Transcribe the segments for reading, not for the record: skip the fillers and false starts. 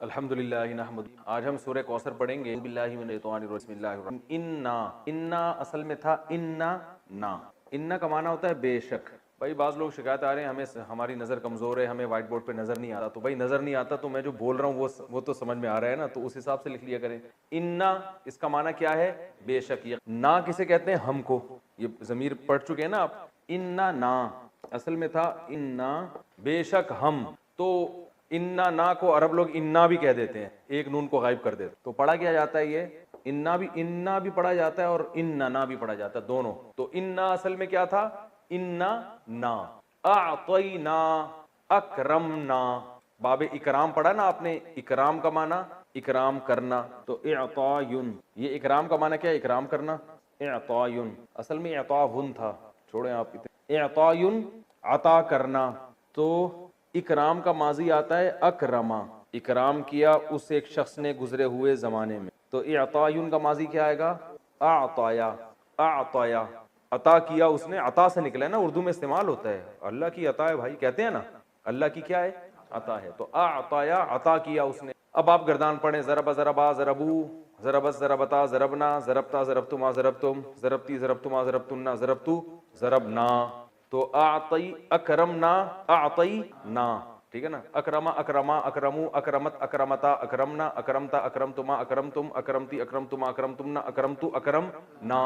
الحمدللہ نحمد. آج ہم سورہ کوثر پڑھیں گے. باللہ من الشیطان الرجیم. بسم اللہ الرحمن الرحیم. انا اصل میں تھا انا کا معنی ہوتا ہے بے شک. بھائی بعض لوگ شکایت آ رہے ہیں ہمیں ہماری نظر کمزور ہے, ہمیں وائٹ بورڈ پہ نظر نہیں آتا. تو بھائی نظر نہیں آتا تو میں جو بول رہا ہوں وہ تو سمجھ میں آ رہا ہے نا, تو اس حساب سے لکھ لیا کریں. انا اس کا معنی کیا ہے؟ بے شک. نا کسے کہتے ہیں؟ ہم کو. یہ ضمیر پڑھ چکے ہیں نا آپ. انا نا اصل میں تھا انا بے شک ہم. تو انا نا کو عرب لوگ انا بھی کہہ دیتے ہیں, ایک نون کو غائب کر دیتے. تو پڑھا کیا جاتا ہے یہ انا بھی پڑھا جاتا ہے اور اننا بھی پڑھا جاتا ہے, دونوں. تو انا اصل میں کیا تھا؟ انا نا. اعطینا اکرمنا. باب اکرام پڑھا نا آپ نے, اکرام کا معنی اکرام کرنا. تو اعطاین, یہ اکرام کا معنی کیا ہے؟ اکرام کرنا. اعطاین اصل میں اعطاہن تھا, چھوڑیں آپ. اعطاین عطا کرنا. تو اکرام کا ماضی آتا ہے اکرما. اکرام کیا اس ایک شخص نے گزرے ہوئے زمانے میں. تو اعطاین کا ماضی کیا آئے گا؟ اعطایا. اعطایا عطا کیا اس نے. عطا سے نکلا ہے نا, اردو میں استعمال ہوتا ہے. اللہ کی عطا ہے بھائی, کہتے ہیں نا اللہ کی کیا ہے؟ عطا ہے. تو اعطایا عطا کیا اس نے. اب آپ گردان پڑھیں. ضرب ضربا ضربو, ضربت ضربتا ضربنا, ضربتا ضربتما ضربتم, ضربتی ضربتما ضربتنا, ضربتو ضربنا. تو اعطی اکرمنا اعطینا, ٹھیک ہے نا. اکرما اکرما اکرمو اکرمت اکرمتا اکرمنا اکرمتا اکرمتما اکرمتم اکرمتی اکرمتما اکرمتمنا اکرمتو اکرمنا.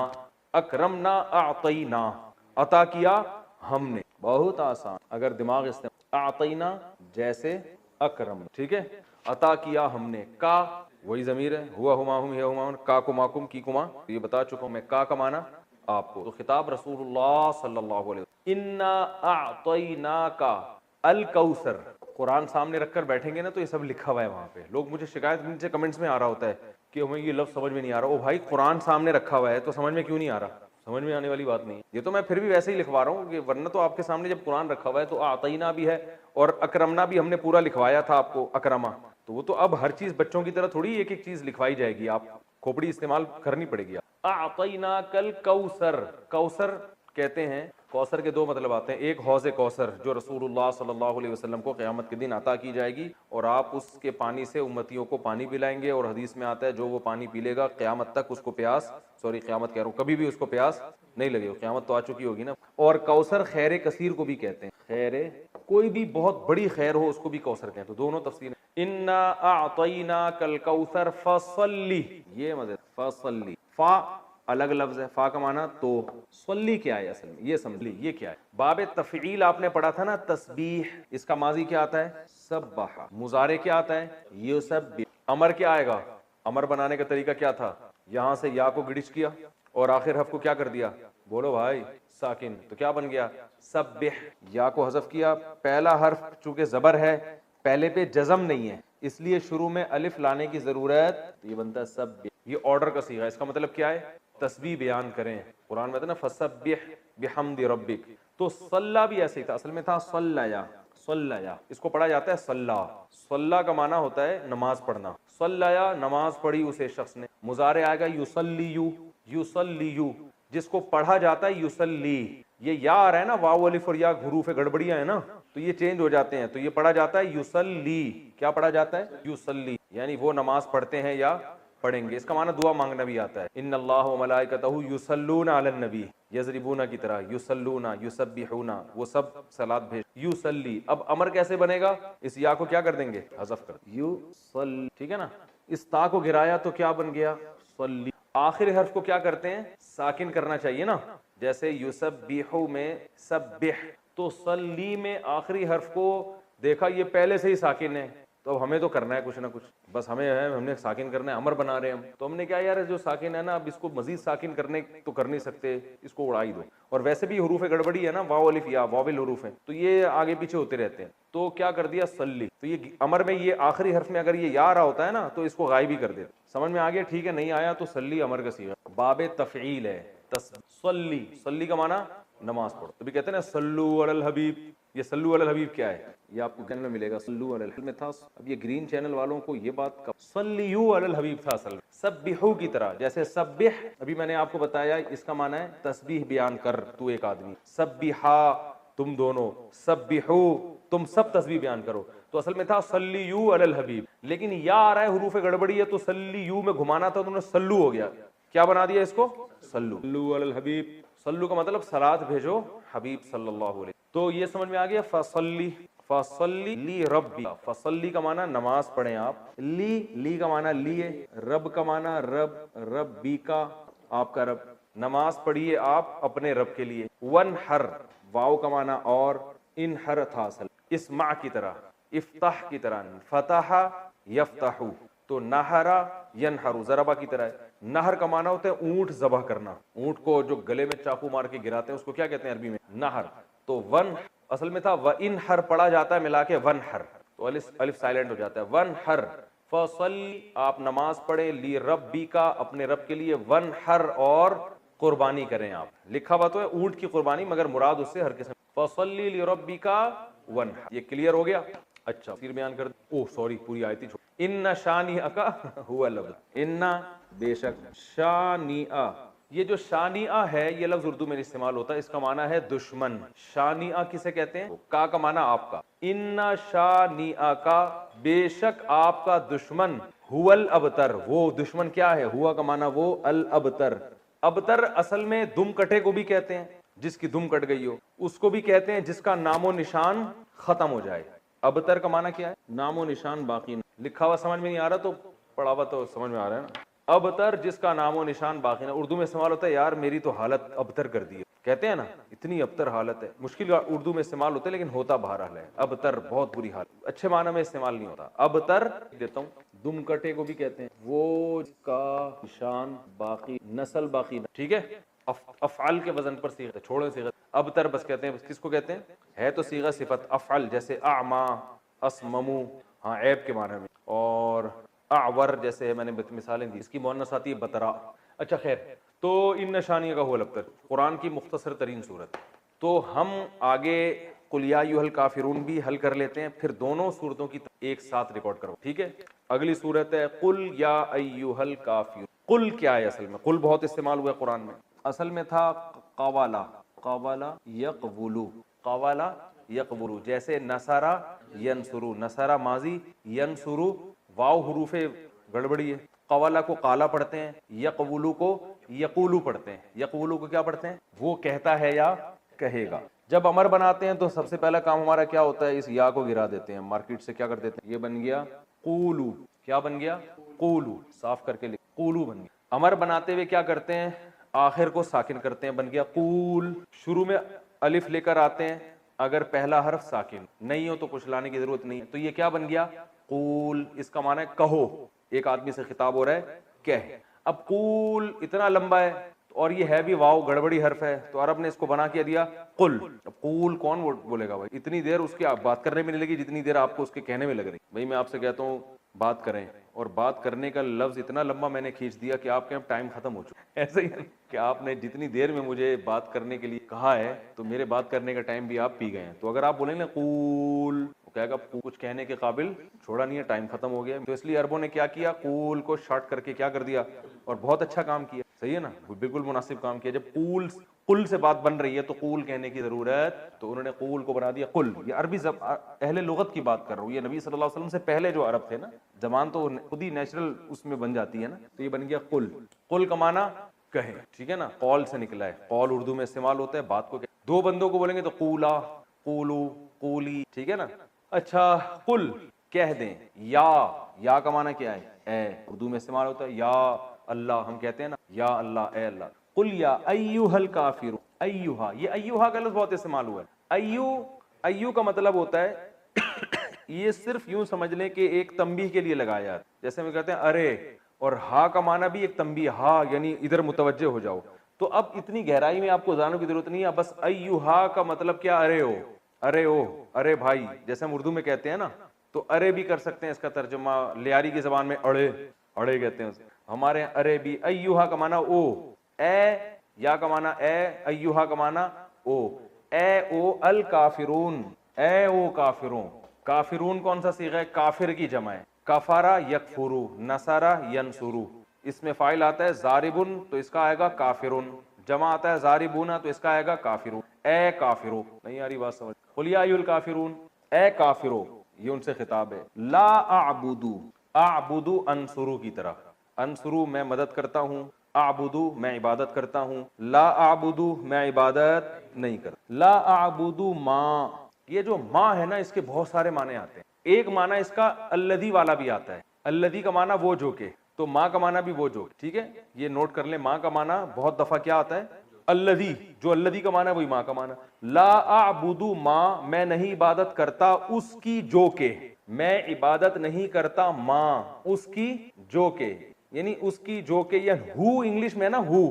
اکرمنا اعطینا عطا کیا ہم نے. بہت آسان اگر دماغ استعمال. اعطینا جیسے اکرم, ٹھیک ہے. عطا کیا ہم نے. کا وہی ضمیر ہے, ہوا ہما ہم یا ہما, کا کو ماکم کی کما, یہ بتا چکا ہوں میں. کا معنی آپ کو. تو خطاب رسول اللہ صلی اللہ علیہ وسلم. انا اعطیناک الکوثر. قرآن سامنے رکھ کر بیٹھیں گے نا تو یہ سب لکھا ہوا ہے وہاں پہ. لوگ مجھے شکایت نیچے کمنٹس میں آ رہا ہوتا ہے کہ ہمیں یہ لفظ سمجھ میں نہیں آ رہا. او بھائی قرآن سامنے رکھا ہوا ہے تو سمجھ میں کیوں نہیں آ رہا؟ سمجھ میں آنے والی بات نہیں. یہ تو میں پھر بھی ویسے ہی لکھوا رہا ہوں کہ ورنہ تو آپ کے سامنے جب قرآن رکھا ہوا ہے تو اعطینا بھی ہے اور اکرمنا بھی ہم نے پورا لکھوایا تھا آپ کو. اکرما تو وہ تو اب ہر چیز بچوں کی طرح تھوڑی ایک ایک چیز لکھوائی جائے گی, آپ کھوپڑی استعمال کرنی پڑے گی. اعطیناک الکوثر. کوثر کہتے ہیں, کوثر کے دو مطلب آتے ہیں. ایک حوض کوثر جو رسول اللہ صلی اللہ علیہ وسلم کو قیامت کے دن عطا کی جائے گی اور آپ اس کے پانی سے امتیوں کو پانی پلائیں گے. اور حدیث میں آتا ہے جو وہ پانی پی لے گا قیامت تک اس کو پیاس, قیامت کہہ رہا ہوں, کبھی بھی اس کو پیاس نہیں لگے. قیامت تو آ چکی ہوگی نا. اور کوثر خیر کثیر کو بھی کہتے ہیں. خیر کوئی بھی بہت بڑی خیر ہو اس کو بھی کوثر کہتے ہیں. تو دونوں تفسیر. انا اعطیناک الکوثر فصلی. یہ مزے فصلی. فا الگ لفظ ہے, فا کا معنی تو. صلی کیا ہے اصل میں یہ سمجھ لی یہ کیا ہے. باب تفعیل آپ نے پڑھا تھا نا, تسبیح. اس کا ماضی کیا آتا ہے؟ سبح. مضارع کیا آتا ہے؟ یسبح. امر کیا آئے گا؟ امر بنانے کا طریقہ کیا تھا؟ یہاں سے یا کو گڑش کیا اور آخر حرف کو کیا کر دیا؟ بولو بھائی ساکن. تو کیا بن گیا؟ سبح. یا کو حذف کیا. پہلا حرف چونکہ زبر ہے, پہلے پہ جزم نہیں ہے, اس لیے شروع میں الف لانے کی ضرورت. یہ بنتا ہے سبح. یہ آرڈر کا صیغہ. اس کا مطلب کیا ہے؟ تسبیح بیان کریں. قرآن میں تھا نا فسبح بحمد ربک. تو صلی بھی ایسے ہی تھا, اصل میں تھا صلیا. صلیا اس کو پڑھا جاتا ہے صلی. صلی کا معنی ہوتا ہے نماز پڑھنا. صلیا نماز پڑھی اسے شخص نے. مضارع آئے گا یصلیو. یصلیو جس کو پڑھا جاتا ہے یصلی. یہ یا آ رہا ہے نا, واو الف اور یا حروف گڑبڑیاں ہیں نا, تو یہ چینج ہو جاتے ہیں. تو یہ پڑھا جاتا ہے یصلی. کیا پڑھا جاتا ہے؟ یصلی, یعنی وہ نماز پڑھتے ہیں یا پڑھیں گے. اس کا معنی دعا مانگنا بھی آتا ہے. ان اللہ و ملائکتہ یصلون علی النبی. یضربون کی طرح یصلون یسبحون, وہ سب صلات بھیج. یصلی. اب امر کیسے بنے گا؟ اس یا کو کیا کر دیں گے؟ حذف کر. یصلی, ٹھیک ہے نا. اس تا کو گرایا تو کیا بن گیا؟ صلی. آخر حرف کو کیا کرتے ہیں؟ ساکن کرنا چاہیے نا. جیسے یسبحو میں سبح, تو صلی میں آخری حرف کو دیکھا یہ پہلے سے ہی ساکن ہے, تو اب ہمیں تو کرنا ہے کچھ نہ کچھ. بس ہم نے ساکن کرنا ہے, امر بنا رہے ہیں ہم, تو ہم نے کیا یار جو ساکن ہے نا اب اس کو مزید ساکن کرنے تو کر نہیں سکتے, اس کو اڑائی دو. اور ویسے بھی حروف گڑبڑی ہے نا, واو الف یا واول حروف ہیں, تو یہ آگے پیچھے ہوتے رہتے ہیں. تو کیا کر دیا؟ صلی. تو یہ امر میں یہ آخری حرف میں اگر یہ یا آ رہا ہوتا ہے نا تو اس کو غائب ہی کر دیتے. سمجھ میں آ گیا؟ ٹھیک ہے. نہیں آیا تو صلی امر کا صیغہ. باب تفعیل ہے. صلی. صلی کا معنی نماز پڑھو. تو بھی کہتے ہیں نا صلو علی الحبیب. یہ صلو علی الحبیب کیا ہے؟ یہ آپ کو چینل میں ملے گا. صلو علی الحبیب میں تھا. اب یہ گرین چینل والوں کو یہ بات کب صلیو علی الحبیب تھا اصل. سبحو کی طرح, جیسے سبح ابھی میں نے آپ کو بتایا اس کا معنی ہے تسبیح بیان کر تو ایک آدمی. سبحا تم دونوں, سبحو تم سب تسبیح بیان کرو. تو اصل میں تھا صلیو علی الحبیب، لیکن یا آ رہا ہے حروف گڑبڑی ہے تو صلیو میں گھمانا تھا، تو انہوں نے سلو ہو گیا، کیا بنا دیا اس کو؟ سلو، صلو علی الحبیب، سلو کا مطلب صلات بھیجو حبیب صلی اللہ علیہ، تو یہ سمجھ میں آ گیا. فصلی، فصلی لی ربی، فصلی کا معنی نماز پڑھیں آپ، لی کا معنی لیے، رب کا معنی رب، ربی کا آپ کا رب، نماز پڑھیے آپ اپنے رب کے لیے. ونحر، واو کا معنی اور، انحر تھا اصل، اسمع کی طرح، افتح کی طرح، فتح یفتح، تو نہرا ینہر، ضربہ کی طرح ہے. نہر کا معنی ہوتا ہے اونٹ ذبح کرنا، اونٹ کو جو گلے میں چاقو مار کے گراتے ہیں اس کو کیا کہتے ہیں عربی میں؟ نہر. تو ون اصل میں تھا وانحر پڑھا جاتا ہے ملا کے ونحر، تو الف سائلنٹ ہو جاتا ہے. ونحر، فصلی آپ نماز پڑھیں، لی ربی کا اپنے رب کے لیے، ونحر اور قربانی کریں آپ. لکھا ہوا تو ہے اونٹ کی قربانی، مگر مراد اس سے ہر قسم. فصلی لی ربی کا ونحر، یہ کلیئر ہو گیا. اچھا تفسیر بیان کر دیں. سوری پوری آیت ہی چھوڑ. ان شانئک هو الابتر، ان بے شک، شانئ، یہ جو شانئ ہے یہ لفظ اردو میں استعمال ہوتا ہے، اس کا معنی ہے دشمن. شانئ کسے کہتے ہیں؟ کا معنی آپ کا. ان شانئک، بے شک آپ کا دشمن، هو الابتر، وہ دشمن کیا ہے؟ ہوا کا معنی وہ، الابتر. ابتر اصل میں دم کٹے کو بھی کہتے ہیں، جس کی دم کٹ گئی ہو، اس کو بھی کہتے ہیں جس کا نام و نشان ختم ہو جائے. ابتر کا معنی کیا ہے؟ نام و نشان باقی نہ. لکھا ہوا سمجھ میں نہیں آ رہا تو پڑھا ہوا تو سمجھ میں آ رہا ہے نا. ابتر جس کا نام و نشان باقی نہ. اردو میں استعمال ہوتا ہے یار میری تو حالت ابتر کر دی ہے، کہتے ہیں نا اتنی ابتر حالت ہے. مشکل اردو میں استعمال ہوتا ہے لیکن ہوتا بہرحال ہے. ابتر بہت بری حالت، اچھے معنی میں استعمال نہیں ہوتا. ابتر دیتا ہوں، دم کٹے کو بھی کہتے ہیں، وہ جس کا نشان باقی، نسل باقی نہ. ٹھیک ہے، افعال کے وزن پر صیغہ، چھوڑیں صیغہ. ابتر بس کہتے ہیں، کس کو کہتے ہیں؟ ہے تو صیغہ صفت افعل، جیسے اعما، اسممو، ہاں عیب کے معنی میں، اور اعور جیسے میں نے مثالیں دی. اس کی مؤنث آتی ہے بترا. اچھا خیر، تو ان نشانیہ کا هو الابتر قرآن کی مختصر ترین صورت. تو ہم آگے قل یا ایھا الکافرون بھی حل کر لیتے ہیں، پھر دونوں صورتوں کی ایک ساتھ ریکارڈ کرو. ٹھیک ہے، اگلی صورت ہے قل یا ایھا الکافرون. قل کیا ہے اصل میں؟ قل بہت استعمال ہوا ہے قرآن میں. اصل میں تھا قوالا، قوالا یقبلو، قوالا یقبلو، جیسے نصرا ینصرو، نصرا ماضی، ینصرو واو حروف گڑبڑی ہے. قوالا کو قالا پڑھتے ہیں، یقبلو کو یقولو پڑھتے ہیں. یقولو کو کیا پڑھتے ہیں؟ وہ کہتا ہے یا کہے گا. جب امر بناتے ہیں تو سب سے پہلا کام ہمارا کیا ہوتا ہے؟ اس یا کو گرا دیتے ہیں، مارکیٹ سے کیا کر دیتے ہیں؟ یہ بن گیا قولو. کیا بن گیا؟ قولو. صاف کر کے لکھ، قولو بن گیا. امر بناتے ہوئے کیا کرتے ہیں؟ آخر کو ساکن کرتے ہیں، بن گیا قول. شروع میں الف لے کر آتے ہیں اگر پہلا حرف ساکن نہیں ہو تو کچھ لانے کی ضرورت نہیں ہے، تو یہ کیا بن گیا؟ قول. اس کا معنی ہے کہو، ایک آدمی سے خطاب ہو رہا ہے، کہہ. اب قول اتنا لمبا ہے اور یہ ہے بھی واو گڑبڑی حرف ہے، تو عرب نے اس کو بنا کے دیا قل. اب قول کون بولے گا بھائی؟ اتنی دیر اس کی بات کرنے میں نہیں لگی جتنی دیر آپ کو اس کے کہنے میں لگ رہی. بھائی میں آپ سے کہتا ہوں بات کریں، اور بات کرنے کا لفظ اتنا لمبا میں نے کھینچ دیا کہ آپ کے ٹائم ختم ہو چکا. ایسا ہی کہ آپ نے جتنی دیر میں مجھے بات کرنے کے لیے کہا ہے تو میرے بات کرنے کا ٹائم بھی آپ پی گئے ہیں. تو اگر آپ بولیں نا قول، وہ کہے گا کچھ کہنے کے قابل چھوڑا نہیں ہے، ٹائم ختم ہو گیا. تو اس لیے عربوں نے کیا کیا؟ قول کو شارٹ کر کے کیا کر دیا، اور بہت اچھا کام کیا. صحیح ہے نا، بالکل مناسب کام کیا. جب قل سے بات بن رہی ہے تو قول کہنے کی ضرورت، تو انہوں نے قول کو بنا دیا قل. یہ عربی اہل لغت کی بات کر رہا ہوں، یہ نبی صلی اللہ علیہ وسلم سے پہلے جو عرب تھے نا، زبان تو خود ہی نیچرل اس میں بن جاتی ہے نا، تو یہ بن گیا قل. قل کا معنی کہے. ٹھیک ہے نا، قول سے نکلا ہے. قول اردو میں استعمال ہوتا ہے بات کو. دو بندوں کو بولیں گے تو قولا، قولو، قولی. ٹھیک ہے نا. اچھا قل کہہ دیں. یا کا معنی کیا ہے؟ اے. اردو میں استعمال ہوتا ہے یا اللہ، ہم کہتے ہیں نا یا اللہ، اے اللہ. قل یا ایھا الکافرون. ایھا، یہ ایھا کا لفظ بہت استعمال ہوا ہے. ایو کا مطلب ہوتا ہے یہ صرف یوں سمجھ لیں کہ ایک تنبیہ کے لیے لگایا ہے. جیسے ہم کہتے ہیں ارے، اور ہا کا معنی بھی ایک تنبیہ، ہا یعنی ادھر متوجہ ہو جاؤ. تو اب اتنی گہرائی میں آپ کو جاننے کی ضرورت نہیں ہے، بس ایھا کا مطلب کیا؟ ارے ہو، ارے ہو، ارے بھائی. جیسے ہم اردو میں کہتے ہیں نا، تو ارے بھی کر سکتے ہیں اس کا ترجمہ. لیاری کی زبان میں اڑے، اڑے کہتے ہیں ہمارے یہاں ارے بھی. ایھا کا معنی او، اے. یا کا معنی اے، ایھا کا معنی او. اے او الکافرون، اے او کافرون. کافرون کون سا صیغہ ہے؟ کافر کی جمع ہے. کفارا یکفرو، نصارا ینصرو. اس میں فاعل آتا ہے ضاربن تو اس کا آئے گا کافرون، جمع آتا ہے ضاربونا تو اس کا آئے گا کافرون. اے کافرو. نہیں آ رہی بات سمجھ؟ قل یا ایھا الکافرون، اے کافرو. یہ ان سے خطاب ہے. لا اعبدو، اعبدو انصرو کی طرح، انصرو میں مدد کرتا ہوں، اعبدو میں عبادت کرتا ہوں، لا اعبدو میں عبادت نہیں کرتا. لا اعبدو ما، یہ جو ما ہے نا اس کے بہت سارے معنی آتے ہیں. ایک معنی اس کا الذی والا بھی آتا ہے، الذی کا معنی وہ جو کہ، تو ما کا معنی بھی وہ جو. ٹھیک ہے، یہ نوٹ کر لیں، ما کا معنی بہت دفعہ کیا آتا ہے؟ الذی. جو الذی کا معنی ہے وہی ما کا معنی. لا اعبدو ما، میں نہیں عبادت کرتا اس کی جو کہ، میں عبادت نہیں کرتا ما اس کی جو کہ، یعنی اس کی جو کہ، یا ہو انگلش میں نا، ہو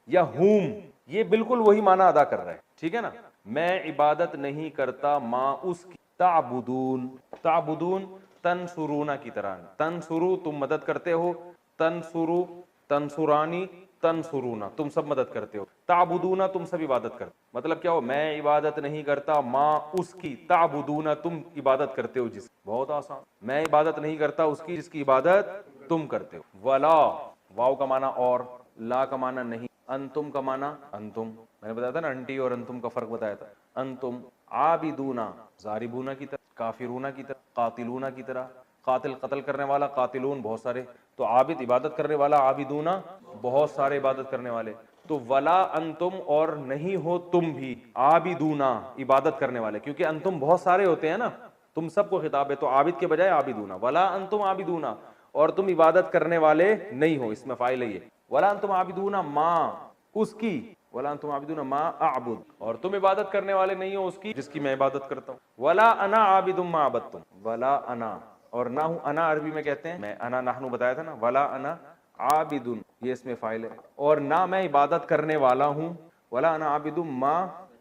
یا ہوم، یہ بالکل وہی معنی ادا کر رہا ہے. ٹھیک ہے نا، میں عبادت نہیں کرتا ما اس کی. تعبدون، تعبدون تنصرونا کی طرح، تنصرو تم مدد کرتے ہو، تنصرو تنصرانی تنصرونا تم سب مدد کرتے ہو، تعبدونا تم سب عبادت کرتے. مطلب کیا ہو؟ میں عبادت نہیں کرتا ما اس کی، تعبدونا تم عبادت کرتے ہو جس. بہت آسان، میں عبادت نہیں کرتا اس کی جس کی عبادت تم کرتے ہو. ولا، واو کا معنی اور، لا کا معنی نہیں، انتم کا معنی انتم. میں نے بتایا تھا نا انٹی اور انتم کا فرق بتایا تھا. انتم عابدونا، ضاربونا کی طرح، کافرونا کی طرح، قاتلونا کی طرح. قاتل قتل کرنے والا، قاتلون بہت سارے. تو عابد عبادت کرنے والا، عابدونا بہت سارے عبادت کرنے والے. تو ولا انتم، اور نہیں ہو تم بھی، عابدونا عبادت کرنے والے، کیونکہ انتم بہت سارے ہوتے ہیں نا، تم سب کو خطاب ہے. تو عابد کے بجائے عابدونا. ولا انتم عابدونا، اور تم عبادت کرنے والے نہیں ہو، اس میں فاعل ہے یہ. ولا انتم عابدونا ما اس کی، ولا انتم عابدون ما اعبد، اور تم عبادت کرنے والے نہیں ہو اس کی جس کی میں عبادت کرتا ہوں. ولا انا عابد ما عبدتم، ولا انا، اور نہ ہوں انا عربی میں کہتے ہیں، میں انا نحنو بتایا تھا نا. ولا انا عابد، یہ اس میں فاعل ہے، اور نہ میں عبادت کرنے والا ہوں. ولا انا عابد ما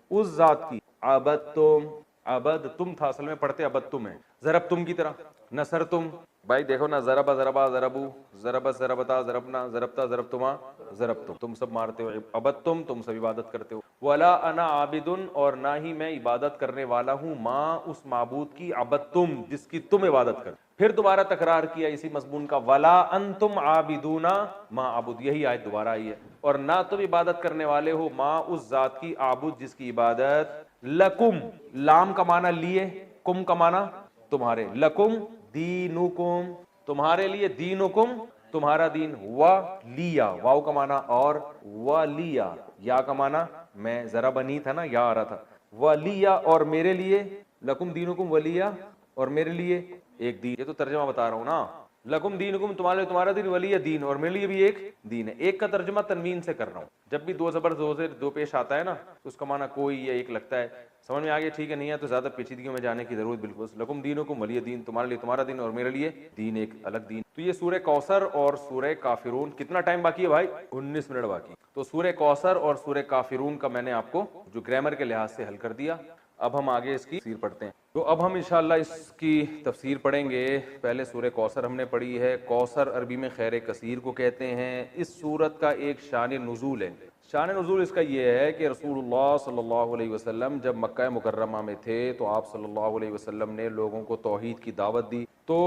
اس ذات کی، عبدتم، عبدتم تھا اصل میں، پڑھتے عبدتم ہے. ضربتم کی طرح، نصرتم. بھائی دیکھو نا، ضربا ضربا ضربو، ضربت ضربتا ضربنا، ضربتا ضربتما ضربتم، تم سب مارتے ہو. عبدتم تم سب عبادت کرتے ہو. ولا انا عابد، اور نہ ہی میں عبادت کرنے والا ہوں ما اس معبود کی، عبدتم جس کی تم عبادت کرتے. پھر دوبارہ تکرار کیا اسی مضمون کا، ولا انتم عابدون ما اعبد، یہی آیت دوبارہ آئی ہے. اور نہ تم عبادت کرنے والے ہو ما اس ذات کی، اعبد جس کی عبادت. لکم، لام کا معنی لیے، کم کا معنی تمہارے. لکم دینکم، تمہارے لیے، دینکم تمہارا دین. ولیا، واو کا معنی اور، ولیا یا کا معنی میں، ذرا بنی تھا نا، یا آ رہا تھا. ولیا اور میرے لیے، لکم دینکم ولیا اور میرے لیے ایک دین. یہ تو ترجمہ بتا رہا ہوں نا، لکم دینکم تمہارے تمہارا دین، ولی دین اور میرے لیے بھی ایک دین ہے. ایک کا ترجمہ تنوین سے کر رہا ہوں. جب بھی دو زبر دو زیر دو پیش آتا ہے نا تو اس کا معنی کوئی یا ایک لگتا ہے. سمجھ میں آ گیا؟ ٹھیک ہے، نہیں ہے تو زیادہ پیچیدگیوں میں جانے کی ضرورت بالکل. لکم دینکم ولی دین، تمہارے لیے تمہارا دین اور میرے لیے دین، ایک الگ دین. تو یہ سورہ کوثر اور سورہ کافرون. کتنا ٹائم باقی ہے بھائی؟ 19 منٹ باقی. تو سورہ کوثر اور سورہ کافرون کا میں نے آپ کو جو گرامر کے لحاظ سے حل کر دیا. اب ہم آگے اس کی تفسیر پڑھتے ہیں. تو اب ہم انشاءاللہ اس کی تفسیر پڑھیں گے. پہلے سورہ کوثر ہم نے پڑھی ہے. کوثر عربی میں خیر کثیر کو کہتے ہیں. اس سورت کا ایک شان نزول ہے. شان نزول اس کا یہ ہے کہ رسول اللہ صلی اللہ علیہ وسلم جب مکہ مکرمہ میں تھے تو آپ صلی اللہ علیہ وسلم نے لوگوں کو توحید کی دعوت دی. تو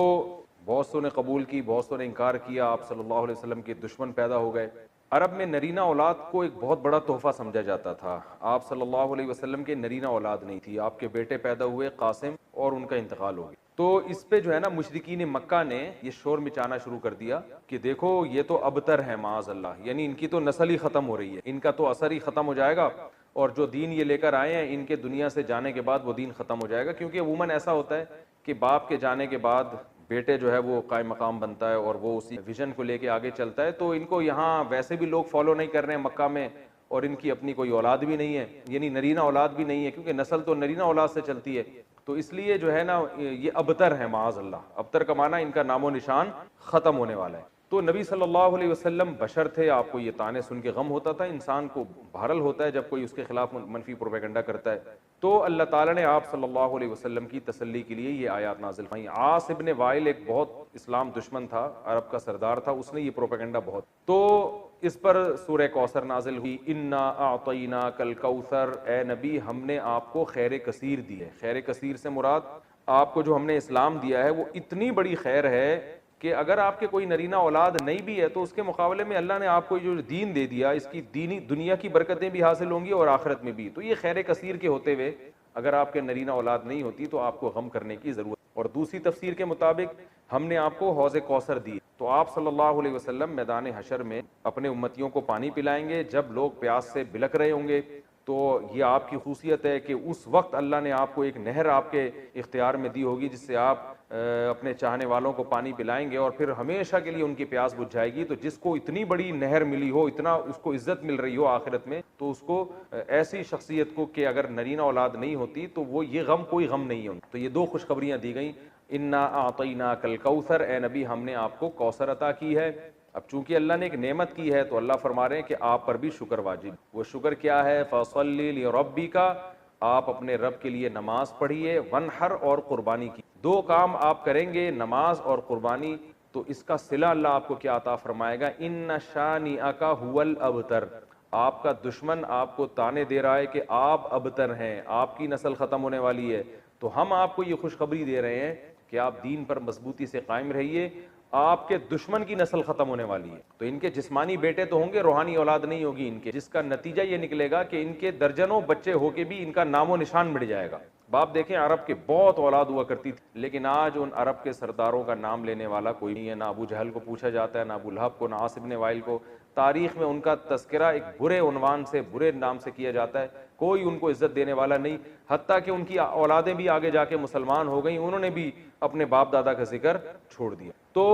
بہت سو نے قبول کی، بہت سو نے انکار کیا. آپ صلی اللہ علیہ وسلم کے دشمن پیدا ہو گئے. عرب میں نرینہ اولاد کو ایک بہت بڑا تحفہ سمجھا جاتا تھا. آپ صلی اللہ علیہ وسلم کے نرینہ اولاد نہیں تھی. آپ کے بیٹے پیدا ہوئے قاسم، اور ان کا انتقال ہو گیا. تو اس پہ جو ہے نا مشرکین مکہ نے یہ شور مچانا شروع کر دیا کہ دیکھو یہ تو ابتر ہے معاذ اللہ، یعنی ان کی تو نسل ہی ختم ہو رہی ہے، ان کا تو اثر ہی ختم ہو جائے گا، اور جو دین یہ لے کر آئے ہیں ان کے دنیا سے جانے کے بعد وہ دین ختم ہو جائے گا. کیونکہ عموماً ایسا ہوتا ہے کہ باپ کے جانے کے بعد بیٹے جو ہے وہ قائم مقام بنتا ہے اور وہ اسی ویژن کو لے کے آگے چلتا ہے. تو ان کو یہاں ویسے بھی لوگ فالو نہیں کر رہے ہیں مکہ میں، اور ان کی اپنی کوئی اولاد بھی نہیں ہے، یعنی نرینہ اولاد بھی نہیں ہے، کیونکہ نسل تو نرینہ اولاد سے چلتی ہے. تو اس لیے جو ہے نا یہ ابتر ہے معاذ اللہ. ابتر کا معنی ان کا نام و نشان ختم ہونے والا ہے. تو نبی صلی اللہ علیہ وسلم بشر تھے. آپ کو یہ تانے سن کے غم ہوتا تھا. انسان کو بہرحال ہوتا ہے جب کوئی اس کے خلاف منفی پروپیگنڈا کرتا ہے. تو اللہ تعالیٰ نے آپ صلی اللہ علیہ وسلم کی تسلی کے لیے یہ آیات نازل فرمائیں. عاص ابن وائل ایک بہت اسلام دشمن تھا، عرب کا سردار تھا، اس نے یہ پروپیگنڈا بہت، تو اس پر سورہ کوثر نازل ہوئی. انا اعطیناک الکوثر، اے نبی ہم نے آپ کو خیر کثیر دی ہے. خیر کثیر سے مراد آپ کو جو ہم نے اسلام دیا ہے وہ اتنی بڑی خیر ہے کہ اگر آپ کے کوئی نرینہ اولاد نہیں بھی ہے تو اس کے مقابلے میں اللہ نے آپ کو جو دین دے دیا، اس کی دینی دنیا کی برکتیں بھی حاصل ہوں گی اور آخرت میں بھی. تو یہ خیر کثیر کے ہوتے ہوئے اگر آپ کے نرینہ اولاد نہیں ہوتی تو آپ کو غم کرنے کی ضرورت اور دوسری تفسیر کے مطابق ہم نے آپ کو حوض کوثر دی، تو آپ صلی اللہ علیہ وسلم میدان حشر میں اپنے امتیوں کو پانی پلائیں گے جب لوگ پیاس سے بلک رہے ہوں گے۔ تو یہ آپ کی خصوصیت ہے کہ اس وقت اللہ نے آپ کو ایک نہر آپ کے اختیار میں دی ہوگی جس سے آپ اپنے چاہنے والوں کو پانی پلائیں گے اور پھر ہمیشہ کے لیے ان کی پیاس بجھ جائے گی۔ تو جس کو اتنی بڑی نہر ملی ہو، اتنا اس کو عزت مل رہی ہو آخرت میں، تو اس کو ایسی شخصیت کو کہ اگر نرینہ اولاد نہیں ہوتی تو وہ یہ غم کوئی غم نہیں ہوتا۔ تو یہ دو خوشخبریاں دی گئیں، انا اعطیناک الکوثر، اے نبی ہم نے آپ کو کوثر عطا کی ہے۔ اب چونکہ اللہ نے ایک نعمت کی ہے تو اللہ فرما رہے ہیں کہ آپ پر بھی شکر واجب۔ وہ شکر کیا ہے؟ فصلی لربک، آپ اپنے رب کے لیے نماز پڑھیے، ونحر اور قربانی کی، دو کام آپ کریں گے، نماز اور قربانی۔ تو اس کا صلہ اللہ آپ کو کیا عطا فرمائے گا؟ ان شانئک ھو الابتر، آپ کا دشمن آپ کو تانے دے رہا ہے کہ آپ ابتر ہیں، آپ کی نسل ختم ہونے والی ہے، تو ہم آپ کو یہ خوشخبری دے رہے ہیں کہ آپ دین پر مضبوطی سے قائم رہیے، آپ کے دشمن کی نسل ختم ہونے والی ہے۔ تو ان کے جسمانی بیٹے تو ہوں گے، روحانی اولاد نہیں ہوگی ان کے، جس کا نتیجہ یہ نکلے گا کہ ان کے درجنوں بچے ہو کے بھی ان کا نام و نشان مٹ جائے گا۔ باپ دیکھیں عرب کے بہت اولاد ہوا کرتی تھی، لیکن آج ان عرب کے سرداروں کا نام لینے والا کوئی نہیں ہے، نہ ابو جہل کو پوچھا جاتا ہے، نہ ابو لہب کو، نہ عاص بن وائل کو۔ تاریخ میں ان کا تذکرہ ایک برے عنوان سے، برے نام سے کیا جاتا ہے، کوئی ان کو عزت دینے والا نہیں، حتیٰ کہ ان کی اولادیں بھی آگے جا کے مسلمان ہو گئیں، انہوں نے بھی اپنے باپ دادا کا ذکر چھوڑ دیا۔ تو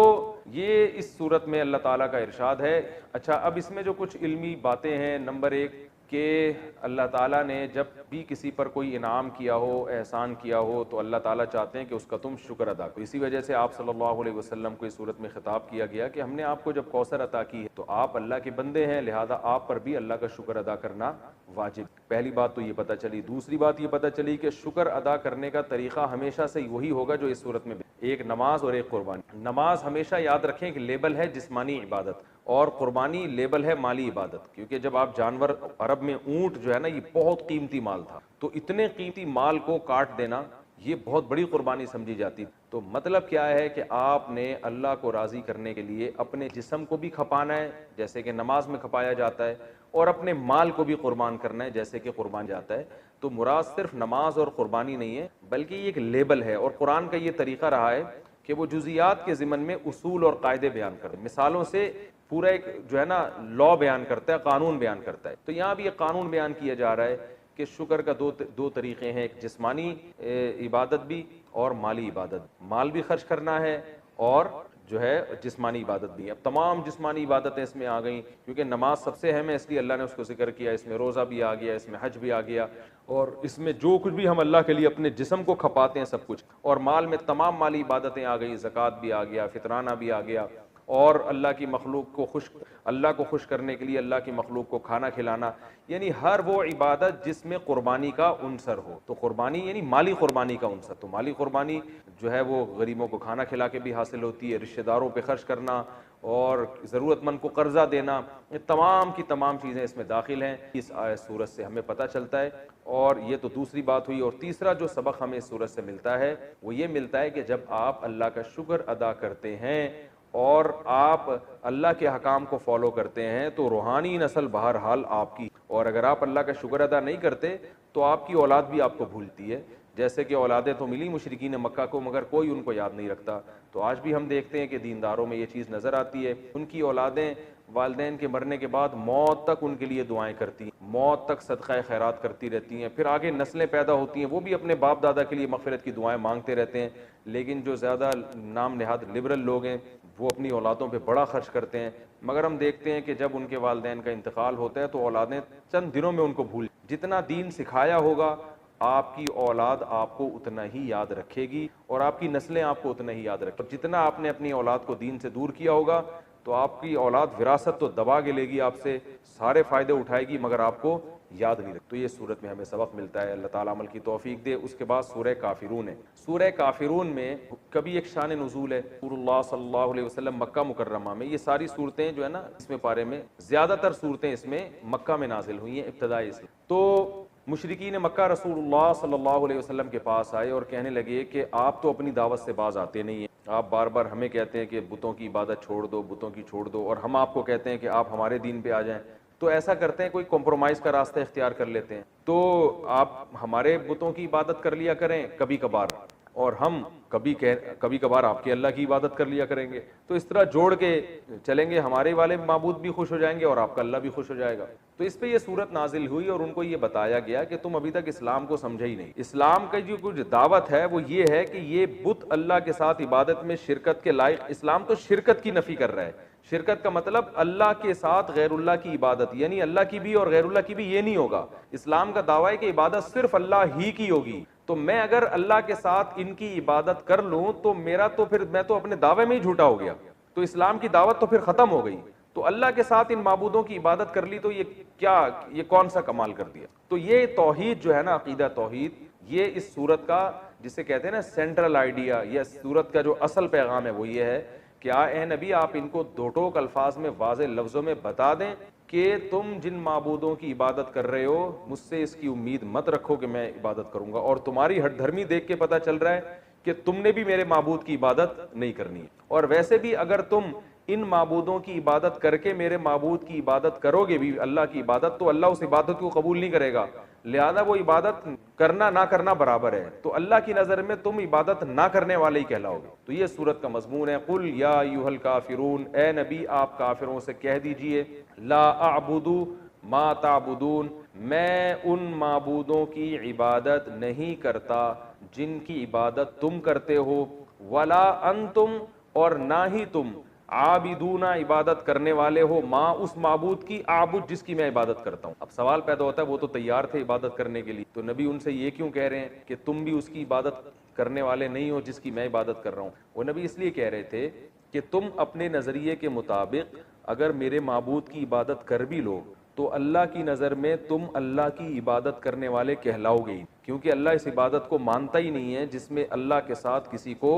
یہ اس صورت میں اللہ تعالیٰ کا ارشاد ہے۔ اچھا، اب اس میں جو کچھ علمی باتیں ہیں، نمبر ایک کہ اللہ تعالیٰ نے جب بھی کسی پر کوئی انعام کیا ہو، احسان کیا ہو، تو اللہ تعالیٰ چاہتے ہیں کہ اس کا تم شکر ادا کرو۔ اسی وجہ سے آپ صلی اللہ علیہ وسلم کو اس صورت میں خطاب کیا گیا کہ ہم نے آپ کو جب کوثر عطا کی ہے تو آپ اللہ کے بندے ہیں، لہذا آپ پر بھی اللہ کا شکر ادا کرنا واجب۔ پہلی بات تو یہ پتہ چلی۔ دوسری بات یہ پتہ چلی کہ شکر ادا کرنے کا طریقہ ہمیشہ سے وہی ہوگا جو اس صورت میں، ایک نماز اور ایک قربانی۔ نماز ہمیشہ یاد رکھیں کہ لیبل ہے جسمانی عبادت، اور قربانی لیبل ہے مالی عبادت، کیونکہ جب آپ جانور، عرب میں اونٹ جو ہے نا یہ بہت قیمتی مال تھا، تو اتنے قیمتی مال کو کاٹ دینا یہ بہت بڑی قربانی سمجھی جاتی۔ تو مطلب کیا ہے کہ آپ نے اللہ کو راضی کرنے کے لیے اپنے جسم کو بھی کھپانا ہے جیسے کہ نماز میں کھپایا جاتا ہے، اور اپنے مال کو بھی قربان کرنا ہے جیسے کہ قربان جاتا ہے۔ تو مراد صرف نماز اور قربانی نہیں ہے، بلکہ یہ ایک لیبل ہے، اور قرآن کا یہ طریقہ رہا ہے کہ وہ جزیات کے ضمن میں اصول اور قاعدے بیان کرتے ہیں، مثالوں سے پورا ایک جو ہے نا لا بیان کرتا ہے، قانون بیان کرتا ہے۔ تو یہاں بھی ایک قانون بیان کیا جا رہا ہے کہ شکر کا دو طریقے ہیں، ایک جسمانی عبادت بھی اور مالی عبادت، مال بھی خرچ کرنا ہے اور جو ہے جسمانی عبادت بھی۔ اب تمام جسمانی عبادتیں اس میں آ گئیں، کیونکہ نماز سب سے اہم ہے اس لیے اللہ نے اس کو ذکر کیا، اس میں روزہ بھی آ گیا، اس میں حج بھی آ گیا، اور اس میں جو کچھ بھی ہم اللہ کے لیے اپنے جسم کو کھپاتے ہیں سب کچھ، اور مال میں تمام مالی عبادتیں آ گئی، زکوٰۃ بھی آ گیا، فطرانہ بھی آ گیا، اور اللہ کی مخلوق کو اللہ کو خوش کرنے کے لیے اللہ کی مخلوق کو کھانا کھلانا، یعنی ہر وہ عبادت جس میں قربانی کا عنصر ہو۔ تو قربانی یعنی مالی قربانی کا عنصر، تو مالی قربانی جو ہے وہ غریبوں کو کھانا کھلا کے بھی حاصل ہوتی ہے، رشتہ داروں پہ خرچ کرنا اور ضرورت مند کو قرضہ دینا، یہ تمام کی تمام چیزیں اس میں داخل ہیں۔ اس سورت سے ہمیں پتہ چلتا ہے، اور یہ تو دوسری بات ہوئی۔ اور تیسرا جو سبق ہمیں اس سورت سے ملتا ہے وہ یہ ملتا ہے کہ جب آپ اللہ کا شکر ادا کرتے ہیں اور آپ اللہ کے حکام کو فالو کرتے ہیں تو روحانی نسل بہرحال آپ کی، اور اگر آپ اللہ کا شکر ادا نہیں کرتے تو آپ کی اولاد بھی آپ کو بھولتی ہے، جیسے کہ اولادیں تو ملی مشرکین مکہ کو مگر کوئی ان کو یاد نہیں رکھتا۔ تو آج بھی ہم دیکھتے ہیں کہ دینداروں میں یہ چیز نظر آتی ہے، ان کی اولادیں والدین کے مرنے کے بعد موت تک ان کے لیے دعائیں کرتی ہیں، موت تک صدقہ خیرات کرتی رہتی ہیں، پھر آگے نسلیں پیدا ہوتی ہیں وہ بھی اپنے باپ دادا کے لیے مغفرت کی دعائیں مانگتے رہتے ہیں، لیکن جو زیادہ نام نہاد لبرل لوگ ہیں وہ اپنی اولادوں پہ بڑا خرچ کرتے ہیں، مگر ہم دیکھتے ہیں کہ جب ان کے والدین کا انتقال ہوتا ہے تو اولادیں چند دنوں میں ان کو بھول، جتنا دین سکھایا ہوگا آپ کی اولاد آپ کو اتنا ہی یاد رکھے گی، اور آپ کی نسلیں آپ کو اتنا ہی یاد رکھیں، جتنا آپ نے اپنی اولاد کو دین سے دور کیا ہوگا تو آپ کی اولاد وراثت تو دبا کے لے گی، آپ سے سارے فائدے اٹھائے گی مگر آپ کو یاد نہیں رکھ۔ تو یہ صورت میں ہمیں سبق ملتا ہے، اللہ تعالیٰ عمل کی توفیق دے۔ اس کے بعد سورہ کافرون ہے۔ سورہ کافرون میں کبھی ایک شان نزول ہے، رسول اللہ صلی اللہ علیہ وسلم مکہ مکرمہ میں، یہ ساری صورتیں جو ہے نا اس میں پارے میں زیادہ تر صورتیں اس میں مکہ میں نازل ہوئی ہیں ابتدائی اسلام۔ تو مشرکین مکہ رسول اللہ صلی اللہ علیہ وسلم کے پاس آئے اور کہنے لگے کہ آپ تو اپنی دعوت سے باز آتے نہیں ہیں، آپ بار بار ہمیں کہتے ہیں کہ بتوں کی عبادت چھوڑ دو، بتوں کی چھوڑ دو، اور ہم آپ کو کہتے ہیں کہ آپ ہمارے دین پہ آ جائیں، تو ایسا کرتے ہیں کوئی کمپرومائز کا راستہ اختیار کر لیتے ہیں، تو آپ ہمارے بتوں کی عبادت کر لیا کریں کبھی کبھار، اور ہم کبھی کبھار آپ کے اللہ کی عبادت کر لیا کریں گے. تو اس طرح جوڑ کے چلیں گے, ہمارے والے معبود بھی خوش ہو جائیں گے اور آپ کا اللہ بھی خوش ہو جائے گا. تو اس پہ یہ صورت نازل ہوئی اور ان کو یہ بتایا گیا کہ تم ابھی تک اسلام کو سمجھے ہی نہیں. اسلام کا جو کچھ دعوت ہے وہ یہ ہے کہ یہ بت اللہ کے ساتھ عبادت میں شرکت کے لائق. اسلام تو شرکت کی نفی کر رہا ہے. شرکت کا مطلب اللہ کے ساتھ غیر اللہ کی عبادت, یعنی اللہ کی بھی اور غیر اللہ کی بھی یہ نہیں ہوگا. اسلام کا دعویٰ ہے کہ عبادت صرف اللہ ہی کی ہوگی. تو میں اگر اللہ کے ساتھ ان کی عبادت کر لوں تو میرا تو پھر میں تو اپنے دعوے میں ہی جھوٹا ہو گیا. تو اسلام کی دعوت تو پھر ختم ہو گئی. تو اللہ کے ساتھ ان معبودوں کی عبادت کر لی تو یہ کون سا کمال کر دیا. تو یہ توحید جو ہے نا, عقیدہ توحید, یہ اس سورت کا جسے کہتے ہیں نا سینٹرل آئیڈیا, یا سورت کا جو اصل پیغام ہے وہ یہ ہے کہ اے نبی آپ ان کو دو ٹوک الفاظ میں واضح لفظوں میں بتا دیں کہ تم جن معبودوں کی عبادت کر رہے ہو مجھ سے اس کی امید مت رکھو کہ میں عبادت کروں گا, اور تمہاری ہٹ دھرمی دیکھ کے پتہ چل رہا ہے کہ تم نے بھی میرے معبود کی عبادت نہیں کرنی. اور ویسے بھی اگر تم ان معبودوں کی عبادت کر کے میرے معبود کی عبادت کرو گے بھی, اللہ کی عبادت, تو اللہ اس عبادت کو قبول نہیں کرے گا. لہذا وہ عبادت کرنا نہ کرنا برابر ہے. تو اللہ کی نظر میں تم عبادت نہ کرنے والے ہی کہلاؤ گے. تو یہ سورت کا مضمون ہے. قل یا ایھا الکافرون, اے نبی آپ کافروں سے کہہ دیجئے, لا اعبد ما تعبدون, میں ان معبودوں کی عبادت نہیں کرتا جن کی عبادت تم کرتے ہو, ولا انتم, اور نہ ہی تم, عابدون عبادت کرنے والے ہو, ماں اس معبود کی, عابد جس کی میں عبادت کرتا ہوں. اب سوال پیدا ہوتا ہے وہ تو تیار تھے عبادت کرنے کے لیے, تو نبی ان سے یہ کیوں کہہ رہے ہیں کہ تم بھی اس کی عبادت کرنے والے نہیں ہو جس کی میں عبادت کر رہا ہوں. وہ نبی اس لیے کہہ رہے تھے کہ تم اپنے نظریے کے مطابق اگر میرے معبود کی عبادت کر بھی لو تو اللہ کی نظر میں تم اللہ کی عبادت کرنے والے کہلاؤ گے, کیونکہ اللہ اس عبادت کو مانتا ہی نہیں ہے جس میں اللہ کے ساتھ کسی کو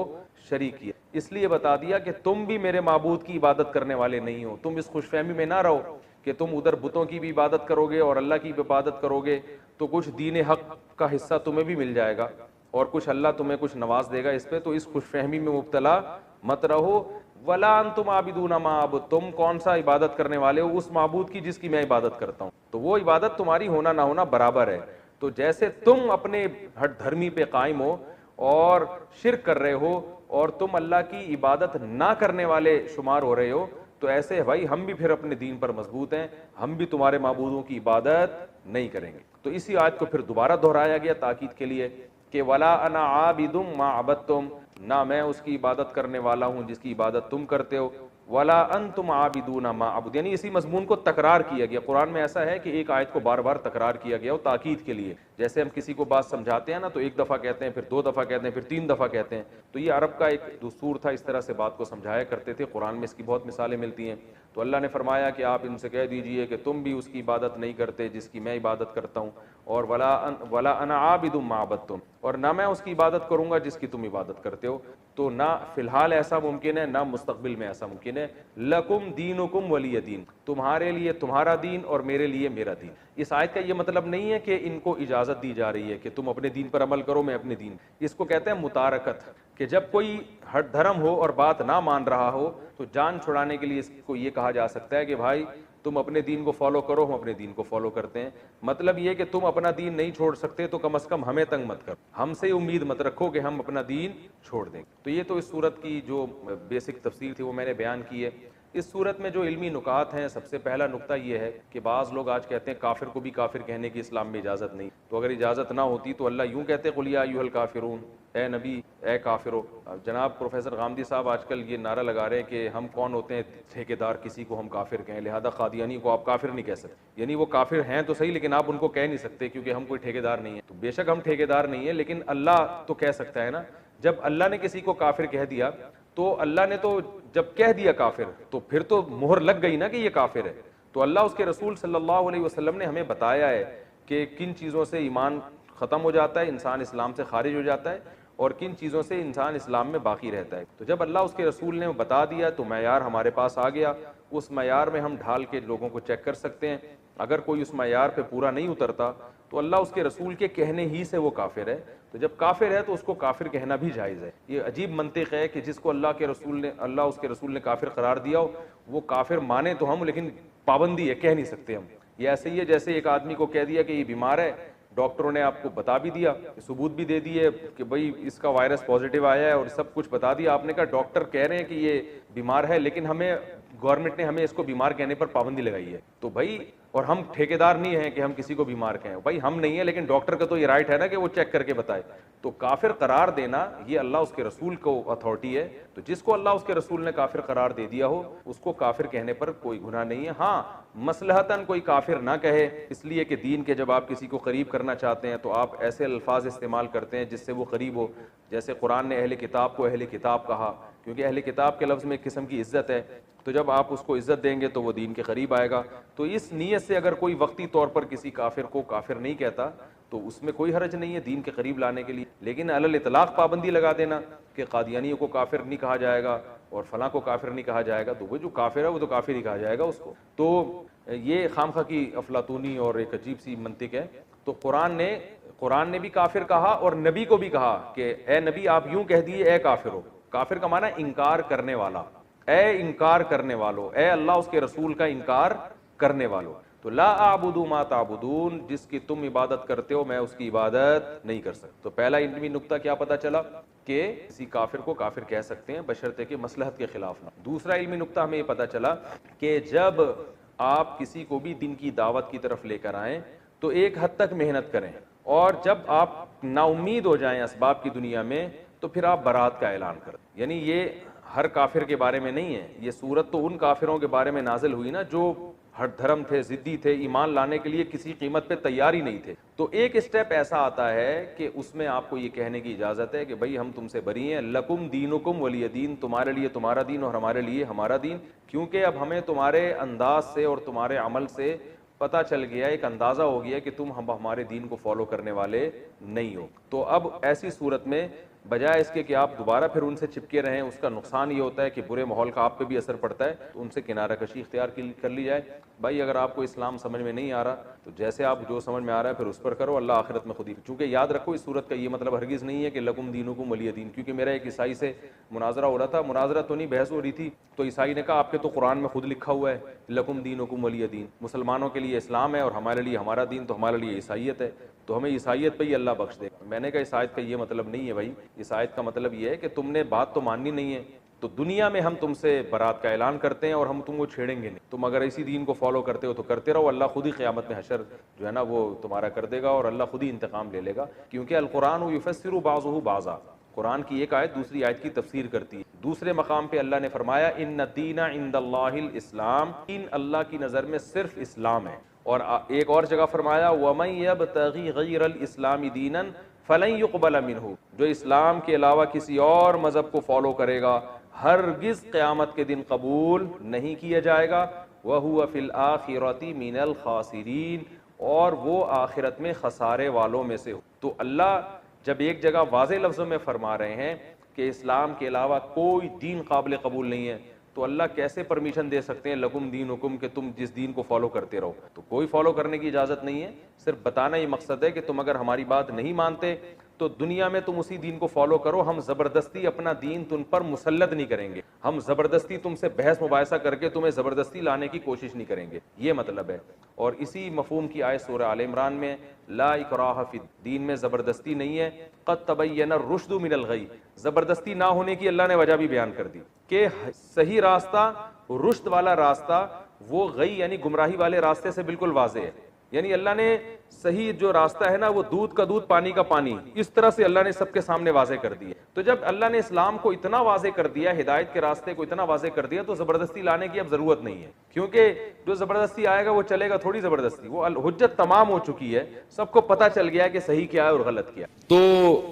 شریک کیا. اس لیے بتا دیا کہ تم بھی میرے معبود کی عبادت کرنے والے نہیں ہو. تم اس خوش فہمی میں نہ رہو کہ تم ادھر بتوں کی بھی عبادت کرو گے اور اللہ کی بھی عبادت کرو گے تو کچھ دین حق کا حصہ تمہیں بھی مل جائے گا اور کچھ اللہ تمہیں کچھ نواز دے گا اس پہ. تو اس خوش فہمی میں مبتلا مت رہو. ولا انتم عابدون ما اعبد, تم کون سا عبادت کرنے والے ہو اس معبود کی جس کی میں عبادت کرتا ہوں. تو وہ عبادت تمہاری ہونا نہ ہونا برابر ہے. تو جیسے تم اپنے ہٹ دھرمی پہ قائم ہو اور شرک کر رہے ہو اور تم اللہ کی عبادت نہ کرنے والے شمار ہو رہے ہو, تو ایسے بھائی ہم بھی پھر اپنے دین پر مضبوط ہیں, ہم بھی تمہارے معبودوں کی عبادت نہیں کریں گے. تو اسی آیت کو پھر دوبارہ دہرایا گیا تاکید کے لیے کہ ولا انا عابد ما عبدتم, نہ میں اس کی عبادت کرنے والا ہوں جس کی عبادت تم کرتے ہو, ولا انتم عابدون ما اعبد, یعنی اسی مضمون کو تکرار کیا گیا. قرآن میں ایسا ہے کہ ایک آیت کو بار بار تکرار کیا گیا ہو تاکید کے لیے. جیسے ہم کسی کو بات سمجھاتے ہیں نا تو ایک دفعہ کہتے ہیں, پھر دو دفعہ کہتے ہیں, پھر تین دفعہ کہتے ہیں. تو یہ عرب کا ایک دستور تھا, اس طرح سے بات کو سمجھایا کرتے تھے. قرآن میں اس کی بہت مثالیں ملتی ہیں. تو اللہ نے فرمایا کہ آپ ان سے کہہ دیجئے کہ تم بھی اس کی عبادت نہیں کرتے جس کی میں عبادت کرتا ہوں, اور ولا انا عابد ما عبدتم, اور نہ میں اس کی عبادت کروں گا جس کی تم عبادت کرتے ہو. تو نہ فی الحال ایسا ممکن ہے, نہ مستقبل میں ایسا ممکن ہے. لکم دینکم ولی دین, تمہارے لیے تمہارا دین اور میرے لیے میرا دین. اس آیت کا یہ مطلب نہیں ہے کہ ان کو اجازت دی جا رہی ہے کہ تم اپنے دین پر عمل کرو میں اپنے دین. اس کو کہتے ہیں متارکت, کہ جب کوئی ہٹ دھرم ہو اور بات نہ مان رہا ہو تو جان چھڑانے کے لیے اس کو یہ کہا جا سکتا ہے کہ بھائی تم اپنے دین کو فالو کرو, ہم اپنے دین کو فالو کرتے ہیں. مطلب یہ کہ تم اپنا دین نہیں چھوڑ سکتے تو کم از کم ہمیں تنگ مت کرو, ہم سے امید مت رکھو کہ ہم اپنا دین چھوڑ دیں. تو یہ تو اس صورت کی جو بیسک تفسیر تھی وہ میں نے بیان کی ہے. اس صورت میں جو علمی نکات ہیں, سب سے پہلا نقطہ یہ ہے کہ بعض لوگ آج کہتے ہیں کافر کو بھی کافر کہنے کی اسلام میں اجازت نہیں. تو اگر اجازت نہ ہوتی تو اللہ یوں کہتے قل یا ایھا الکافرون, اے نبی اے کافرو. جناب پروفیسر غامدی صاحب آج کل یہ نعرہ لگا رہے ہیں کہ ہم کون ہوتے ہیں ٹھیکیدار کسی کو ہم کافر کہیں, لہذا قادیانی کو آپ کافر نہیں کہہ سکتے. یعنی وہ کافر ہیں تو صحیح لیکن آپ ان کو کہہ نہیں سکتے کیونکہ ہم کوئی ٹھیکیدار نہیں ہیں. تو بے شک ہم ٹھیکیدار نہیں ہیں لیکن اللہ تو کہہ سکتا ہے نا. جب اللہ نے کسی کو کافر کہہ دیا تو اللہ نے تو جب کہہ دیا کافر تو پھر تو مہر لگ گئی نا کہ یہ کافر ہے. تو اللہ اس کے رسول صلی اللہ علیہ وسلم نے ہمیں بتایا ہے کہ کن چیزوں سے ایمان ختم ہو جاتا ہے, انسان اسلام سے خارج ہو جاتا ہے, اور کن چیزوں سے انسان اسلام میں باقی رہتا ہے. تو جب اللہ اس کے رسول نے بتا دیا تو معیار ہمارے پاس آ گیا. اس معیار میں ہم ڈھال کے لوگوں کو چیک کر سکتے ہیں. اگر کوئی اس معیار پہ پورا نہیں اترتا تو اللہ اس کے رسول کے کہنے ہی سے وہ کافر ہے. تو جب کافر ہے تو اس کو کافر کہنا بھی جائز ہے. یہ عجیب منطق ہے کہ جس کو اللہ اس کے رسول نے کافر قرار دیا ہو وہ کافر مانے تو ہم, لیکن پابندی ہے, کہہ نہیں سکتے ہم. یہ ایسے ہی ہے جیسے ایک آدمی کو کہہ دیا کہ یہ بیمار ہے ڈاکٹروں نے آپ کو بتا بھی دیا, ثبوت بھی دے دیے کہ بھئی اس کا وائرس پازیٹیو آیا ہے اور سب کچھ بتا دیا, آپ نے کہا ڈاکٹر کہہ رہے ہیں کہ یہ بیمار ہے لیکن ہمیں گورنمنٹ نے ہمیں اس کو بیمار کہنے پر پابندی لگائی ہے, تو بھائی اور ہم ٹھیکیدار نہیں ہیں کہ ہم کسی کو بیمار کہیں, بھائی ہم نہیں ہیں لیکن ڈاکٹر کا تو یہ رائٹ ہے نا کہ وہ چیک کر کے بتائے. تو کافر قرار دینا یہ اللہ اس کے رسول کو اتھارٹی ہے, تو جس کو اللہ اس کے رسول نے کافر قرار دے دیا ہو اس کو کافر کہنے پر کوئی گناہ نہیں ہے. ہاں مصلحتاً کوئی کافر نہ کہے, اس لیے کہ دین کے جب آپ کسی کو قریب کرنا چاہتے ہیں تو آپ ایسے الفاظ استعمال کرتے ہیں جس سے وہ قریب ہو. جیسے قرآن نے اہل کتاب کو اہل کتاب کہا کیونکہ اہل کتاب کے لفظ میں ایک قسم کی عزت ہے, تو جب آپ اس کو عزت دیں گے تو وہ دین کے قریب آئے گا. تو اس نیت سے اگر کوئی وقتی طور پر کسی کافر کو کافر نہیں کہتا تو اس میں کوئی حرج نہیں ہے دین کے قریب لانے کے لیے. لیکن علی الاطلاق پابندی لگا دینا کہ قادیانیوں کو کافر نہیں کہا جائے گا اور فلاں کو کافر نہیں کہا جائے گا, تو وہ جو کافر ہے وہ تو کافر ہی کہا جائے گا اس کو. تو یہ خامخواہ کی افلاطونی اور ایک عجیب سی منطق ہے. تو قرآن نے بھی کافر کہا اور نبی کو بھی کہا کہ اے نبی آپ یوں کہہ دیے اے کافر ہو. کافر کا معنی انکار کرنے والا, اے انکار کرنے والو, اے اللہ اس کے رسول کا انکار کرنے والو. تو لا اعبد ما تعبدون, جس کی تم عبادت کرتے ہو میں اس کی عبادت نہیں کر سکتا. تو پہلا علمی نقطہ کیا پتا چلا کہ کسی کافر کو کافر کہہ سکتے ہیں بشرطے کہ مصلحت کے خلاف نہ. دوسرا علمی نقطہ ہمیں یہ پتا چلا کہ جب آپ کسی کو بھی دین کی دعوت کی طرف لے کر آئیں تو ایک حد تک محنت کریں, اور جب آپ نا امید ہو جائیں اسباب کی دنیا میں تو پھر آپ برات کا اعلان کریں. یعنی یہ ہر کافر کے بارے میں نہیں ہے, یہ سورت تو ان کافروں کے بارے میں نازل ہوئی نا جو ہر دھرم تھے, ضدی تھے, ایمان لانے کے لیے کسی قیمت پہ تیار ہی نہیں تھے. تو ایک اسٹیپ ایسا آتا ہے کہ اس میں آپ کو یہ کہنے کی اجازت ہے کہ بھئی ہم تم سے بری ہیں, لکم دینکم ولی دین, تمہارے لیے تمہارا دین اور ہمارے لیے ہمارا دین. کیونکہ اب ہمیں تمہارے انداز سے اور تمہارے عمل سے پتہ چل گیا, ایک اندازہ ہو گیا کہ تم ہمارے دین کو فالو کرنے والے نہیں ہو. تو اب ایسی صورت میں بجائے اس کے کہ آپ دوبارہ پھر ان سے چپکے رہیں, اس کا نقصان یہ ہوتا ہے کہ برے ماحول کا آپ پہ بھی اثر پڑتا ہے, تو ان سے کنارہ کشی اختیار کر لی جائے. بھائی اگر آپ کو اسلام سمجھ میں نہیں آ رہا تو جیسے آپ جو سمجھ میں آ رہا ہے پھر اس پر کرو, اللہ آخرت میں خود ہی. چونکہ یاد رکھو اس صورت کا یہ مطلب ہرگز نہیں ہے کہ لکم دینکم ولی دین. کیونکہ میرا ایک عیسائی سے مناظرہ ہو رہا تھا, مناظرہ تو نہیں بحث ہو رہی تھی, تو عیسائی نے کہا آپ کے تو قرآن میں خود لکھا ہوا ہے لکم دینکم ولی دین, مسلمانوں کے لیے اسلام ہے اور ہمارے لیے ہمارا دین, تو ہمارے لیے عیسائیت ہے, تو ہمیں عیسائیت پہ ہی اللہ بخش دے. میں نے کہا اس آیت کا یہ مطلب نہیں ہے بھائی, اس آیت کا مطلب یہ ہے کہ تم نے بات تو ماننی نہیں ہے, تو دنیا میں ہم تم سے برات کا اعلان کرتے ہیں اور ہم تم کو چھیڑیں گے نہیں. تم اگر اسی دین کو فالو کرتے ہو تو کرتے رہو, اللہ خود ہی قیامت میں حشر جو ہے نا وہ تمہارا کر دے گا اور اللہ خود ہی انتقام لے لے گا. کیونکہ القرآن یفسر بعضہ بعضا, قرآن کی ایک آیت دوسری آیت کی تفسیر کرتی ہے. دوسرے مقام پہ اللہ نے فرمایا ان الدین عند اللہ الاسلام, دین اللہ کی نظر میں صرف اسلام ہے. اور ایک اور جگہ فرمایا وَمَن يَبْتَغِي غَيْرَ الْإِسْلَامِ دِينًا فَلَن يُقْبَلَ مِنْهُ, جو اسلام کے علاوہ کسی اور مذہب کو فالو کرے گا ہرگز قیامت کے دن قبول نہیں کیا جائے گا. وَهُوَ فِي الْآخِرَةِ مِنَ الْخَاسِرِينَ, اور وہ آخرت میں خسارے والوں میں سے ہو. تو اللہ جب ایک جگہ واضح لفظوں میں فرما رہے ہیں کہ اسلام کے علاوہ کوئی دین قابل قبول نہیں ہے, تو اللہ کیسے پرمیشن دے سکتے ہیں لکم دینکم کہ تم جس دین کو فالو کرتے رہو؟ تو کوئی فالو کرنے کی اجازت نہیں ہے, صرف بتانا ہی مقصد ہے کہ تم اگر ہماری بات نہیں مانتے تو دنیا میں تم اسی دین کو فالو کرو, ہم زبردستی اپنا دین تم پر مسلط نہیں کریں گے, ہم زبردستی تم سے بحث مباحثہ کر کے تمہیں زبردستی لانے کی کوشش نہیں کریں گے, یہ مطلب ہے. اور اسی مفہوم کی آیت سورہ آل عمران میں لا اکراہ فی الدین میں زبردستی نہیں ہے, قد تبین الرشد من الغی, زبردستی نہ ہونے کی اللہ نے وجہ بھی بیان کر دی کہ صحیح راستہ, رشد والا راستہ وہ غی یعنی گمراہی والے راستے سے بالکل واضح ہے. یعنی اللہ نے صحیح جو راستہ ہے نا وہ دودھ کا دودھ پانی کا پانی, اس طرح سے اللہ نے سب کے سامنے واضح کر دیا. تو جب اللہ نے اسلام کو اتنا واضح کر دیا, ہدایت کے راستے کو اتنا واضح کر دیا, تو زبردستی لانے کی اب ضرورت نہیں ہے, کیونکہ جو زبردستی آئے گا وہ چلے گا تھوڑی زبردستی, وہ حجت تمام ہو چکی ہے, سب کو پتہ چل گیا کہ صحیح کیا ہے اور غلط کیا. تو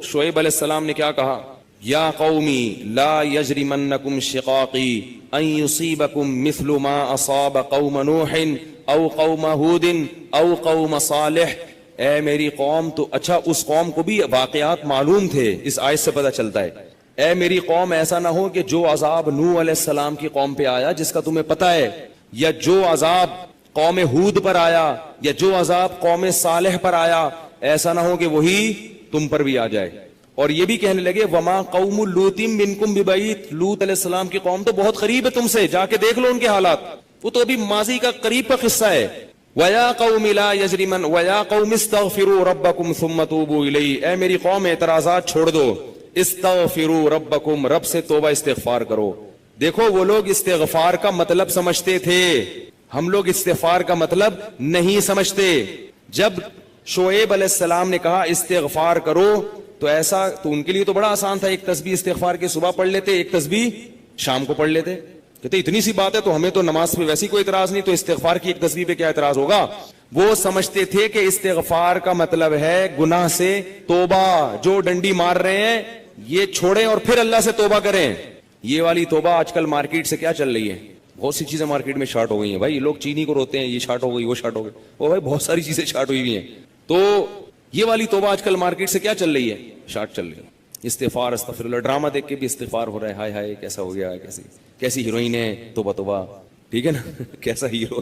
شعیب علیہ السلام نے کیا کہا, یا قومی لا یجرمنکم شقاقی ان یصیبکم مثل ما اصاب قوم نوح او قوم ہود او قوم صالح, اے میری قوم, تو اچھا اس قوم کو بھی واقعات معلوم تھے, اس آیت سے پتہ چلتا ہے. اے میری قوم ایسا نہ ہو کہ جو عذاب نوح علیہ السلام کی قوم پہ آیا جس کا تمہیں پتہ ہے, یا جو عذاب قوم ہود پر آیا, یا جو عذاب قوم صالح پر آیا, ایسا نہ ہو کہ وہی تم پر بھی آ جائے. اور یہ بھی کہنے لگے وما قوم لوط منکم ببعید, لوط علیہ السلام کی قوم تو بہت قریب ہے تم سے, جا کے دیکھ لو ان کے حالات, وہ تو ابھی ماضی کا قریب کا قصہ ہے. وَيَا قَوْمِ لَا يَجْرِمَنْ وَيَا قَوْمِ اسْتَغْفِرُوا رَبَّكُمْ ثُمَّ تُوبُوا إِلَيْهِ، اے میری قوم اعتراضات چھوڑ دو، استغفروا ربکم، رب سے توبہ استغفار کرو۔ دیکھو وہ لوگ استغفار کا مطلب سمجھتے تھے، ہم لوگ استغفار کا مطلب نہیں سمجھتے۔ جب شعیب علیہ السلام نے کہا استغفار کرو تو ایسا تو ان کے لیے تو بڑا آسان تھا، ایک تسبیح استغفار کی صبح پڑھ لیتے، ایک تسبیح شام کو پڑھ لیتے، کہتے اتنی سی بات ہے تو ہمیں تو نماز پہ ویسی کوئی اعتراض نہیں، تو استغفار کی ایک تسبیح پہ کیا اعتراض ہوگا۔ وہ سمجھتے تھے کہ استغفار کا مطلب ہے گناہ سے توبہ، جو ڈنڈی مار رہے ہیں یہ چھوڑیں اور پھر اللہ سے توبہ کریں۔ یہ والی توبہ آج کل مارکیٹ سے کیا چل رہی ہے، بہت سی چیزیں مارکیٹ میں شارٹ ہو گئی ہیں بھائی، لوگ چینی کو روتے ہیں یہ شارٹ ہو گئی وہ شارٹ ہو گئی، وہ بھائی بہت ساری چیزیں شارٹ ہوئی ہوئی ہیں۔ تو یہ والی توبہ آج کل مارکیٹ سے کیا چل رہی ہے، شارٹ چل رہی ہے۔ استغفار استغفر اللہ، ڈرامہ دیکھ کے بھی استغفار ہو رہا ہے، ہائے ہائے کیسا ہو گیا، کیسی ہیروئن ہے، توبہ توبہ، ٹھیک ہے نا، کیسا ہیرو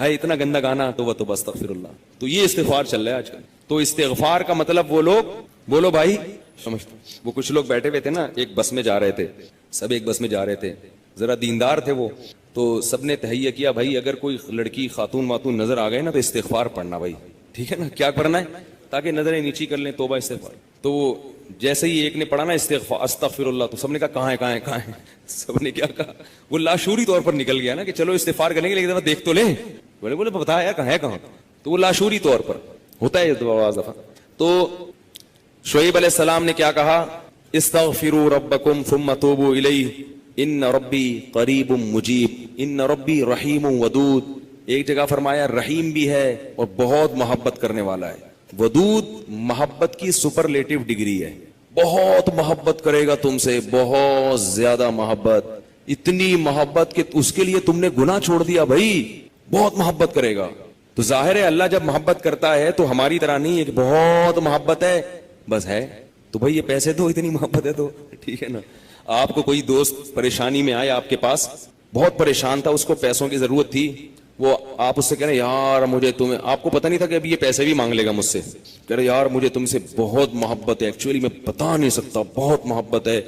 ہے، اتنا گندا گانا، توبہ توبہ استغفر اللہ۔ تو یہ استغفار چل رہا ہے آج کل۔ تو استغفار کا مطلب وہ لوگ بولو بھائی سمجھتے، وہ کچھ لوگ بیٹھے ہوئے تھے نا، ایک بس میں جا رہے تھے، سب ایک بس میں جا رہے تھے، ذرا دیندار تھے وہ، تو سب نے تہیہ کیا بھائی اگر کوئی لڑکی خاتون واتون نظر آ گئے نا تو استغفار پڑھنا بھائی، ٹھیک ہے نا، کیا کرنا ہے تاکہ نظریں نیچی کر لیں، توبہ استغفار۔ تو وہ جیسے ہی ایک نے پڑھا نا استغفار استغفر اللہ، تو سب نے کہا کہاں ہے کہاں ہے کہاں ہے، سب نے کیا کہا، وہ لاشعوری طور پر نکل گیا نا کہ چلو استغفار کریں گے لیکن دفعہ دیکھ تو لیں، بولے بتا یار کہاں ہے کہاں، تو وہ لاشعوری طور پر ہوتا ہے یہ بعض دفعہ۔ تو شعیب علیہ السلام نے کیا کہا، استغفروا ربکم ثم توبوا الیہ ان ربی قریب مجیب ان ربی رحیم ودود۔ ایک جگہ فرمایا رحیم بھی ہے اور بہت محبت کرنے والا ہے۔ ودود محبت کی سپرلیٹو ڈگری ہے، بہت محبت کرے گا تم سے، بہت زیادہ محبت، اتنی محبت کہ اس کے لیے تم نے گناہ چھوڑ دیا بھائی، بہت محبت کرے گا۔ تو ظاہر ہے اللہ جب محبت کرتا ہے تو ہماری طرح نہیں ہے کہ بہت محبت ہے بس ہے تو بھائی یہ پیسے دو، اتنی محبت ہے تو ٹھیک ہے نا۔ آپ کو کوئی دوست پریشانی میں آیا آپ کے پاس، بہت پریشان تھا، اس کو پیسوں کی ضرورت تھی، وہ آپ اس سے کہہ رہے یار مجھے تمہیں، آپ کو پتہ نہیں تھا کہ ابھی یہ پیسے بھی مانگ لے گا مجھ سے، کہہ رہے یار مجھے تم سے بہت محبت ہے، ایکچولی میں بتا نہیں سکتا بہت محبت ہے،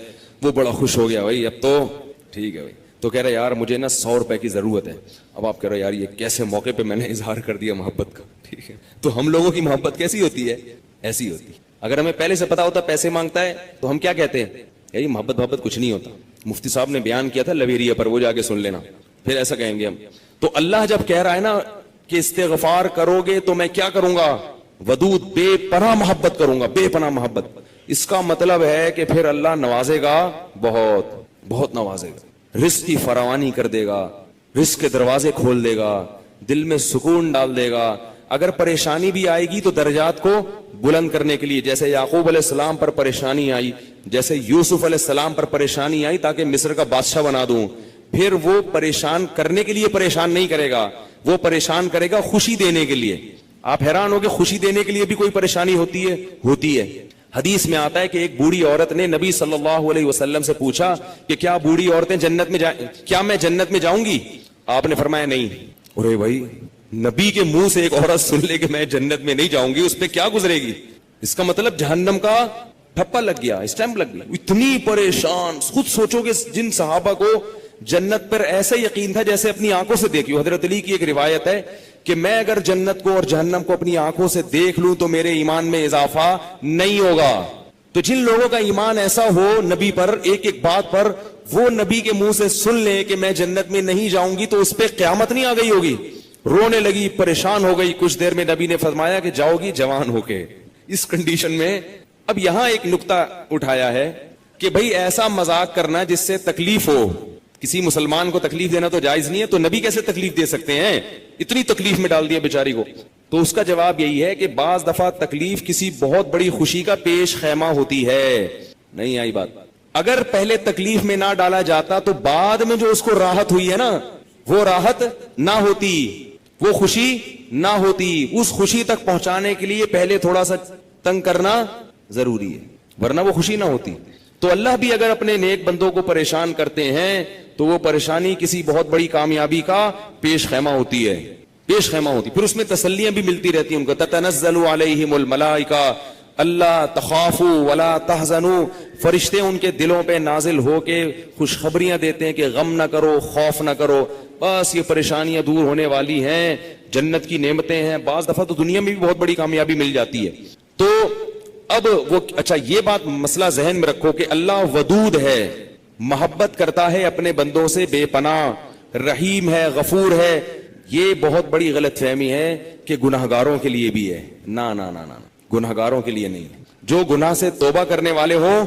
وہ بڑا خوش ہو گیا بھائی اب تو ٹھیک ہے بھائی، تو کہہ رہے یار مجھے نا 100 روپے کی ضرورت ہے۔ اب آپ کہہ رہے یار یہ کیسے موقع پہ میں نے اظہار کر دیا محبت کا، ٹھیک ہے۔ تو ہم لوگوں کی محبت کیسی ہوتی ہے، ایسی ہوتی ہے۔ اگر ہمیں پہلے سے پتا ہوتا پیسے مانگتا ہے تو ہم کیا کہتے ہیں، یہی محبت کچھ نہیں ہوتا۔ مفتی صاحب نے بیان کیا تھا لویریہ پر، وہ جا کے سن لینا، پھر ایسا کہیں گے ہم۔ تو اللہ جب کہہ رہا ہے نا کہ استغفار کرو گے تو میں کیا کروں گا، ودود بے پناہ محبت کروں گا، بے پناہ محبت، اس کا مطلب ہے کہ پھر اللہ نوازے گا، بہت بہت نوازے گا، رزق کی فراوانی کر دے گا، رزق کے دروازے کھول دے گا، دل میں سکون ڈال دے گا۔ اگر پریشانی بھی آئے گی تو درجات کو بلند کرنے کے لیے، جیسے یعقوب علیہ السلام پر پریشانی آئی، جیسے یوسف علیہ السلام پر پریشانی آئی تاکہ مصر کا بادشاہ بنا دوں، پھر وہ پریشان کرنے کے لیے پریشان نہیں کرے گا، وہ پریشان کرے گا خوشی دینے کے لیے۔ آپ حیران ہو کہ خوشی دینے کے لیے بھی کوئی پریشانی ہوتی ہے، ہوتی ہے۔ حدیث میں آتا ہے کہ ایک بوڑھی عورت نے نبی صلی اللہ علیہ وسلم سے پوچھا کہ کیا بوڑھی عورتیں جنت میں کیا میں جنت میں جاؤں گی؟ آپ نے فرمایا نہیں۔ ارے بھائی نبی کے منہ سے ایک عورت سن لے کہ میں جنت میں نہیں جاؤں گی، اس پہ کیا گزرے گی؟ اس کا مطلب جہنم کا ٹھپا لگ گیا، اسٹیمپ لگ گئی، اتنی پریشان۔ خود سوچو کہ جن صحابہ کو جنت پر ایسا یقین تھا جیسے اپنی آنکھوں سے دیکھی۔ حضرت علی کی ایک روایت ہے کہ میں اگر جنت کو اور جہنم کو اپنی آنکھوں سے دیکھ لوں تو میرے ایمان میں اضافہ نہیں ہوگا۔ تو جن لوگوں کا ایمان ایسا ہو نبی پر، ایک ایک بات پر وہ نبی کے منہ سے سن لے کہ میں جنت میں نہیں جاؤں گی، تو اس پہ قیامت نہیں آ گئی ہوگی، رونے لگی، پریشان ہو گئی، کچھ دیر میں نبی نے فرمایا کہ جاؤ گی جوان ہو کے۔ اس کنڈیشن میں اب یہاں ایک نقطہ اٹھایا ہے کہ بھئی ایسا مذاق کرنا جس سے تکلیف ہو، کسی مسلمان کو تکلیف دینا تو جائز نہیں ہے، تو نبی کیسے تکلیف دے سکتے ہیں، اتنی تکلیف میں ڈال دیا بیچاری کو۔ تو اس کا جواب یہی ہے کہ بعض دفعہ تکلیف کسی بہت بڑی خوشی کا پیش خیمہ ہوتی ہے۔ نہیں آئی بات؟ اگر پہلے تکلیف میں نہ ڈالا جاتا تو بعد میں جو اس کو راحت ہوئی ہے نا، وہ راحت نہ ہوتی، وہ خوشی نہ ہوتی۔ اس خوشی تک پہنچانے کے لیے پہلے تھوڑا سا تنگ کرنا ضروری ہے، ورنہ وہ خوشی نہ ہوتی۔ تو اللہ بھی اگر اپنے نیک بندوں کو پریشان کرتے ہیں تو وہ پریشانی کسی بہت بڑی کامیابی کا پیش خیمہ ہوتی ہے، پیش خیمہ ہوتی، پھر اس میں تسلیاں بھی ملتی رہتی ہیں ان کو۔ تتنزل علیہم الملائکہ اللہ تخافوا ولا تحزنوا فرشتے ان کے دلوں پہ نازل ہو کے خوشخبریاں دیتے ہیں کہ غم نہ کرو، خوف نہ کرو، بس یہ پریشانیاں دور ہونے والی ہیں، جنت کی نعمتیں ہیں. بعض دفعہ تو دنیا میں بھی بہت بڑی کامیابی مل جاتی ہے. تو اب وہ اچھا یہ بات مسئلہ ذہن میں رکھو کہ اللہ ودود ہے، محبت کرتا ہے اپنے بندوں سے بے پناہ، رحیم ہے، غفور ہے. یہ بہت بڑی غلط فہمی ہے کہ گناہگاروں کے لیے بھی ہے. نہ نہ نہ نہ، گناہگاروں کے لیے نہیں. جو گناہ سے توبہ کرنے والے ہوں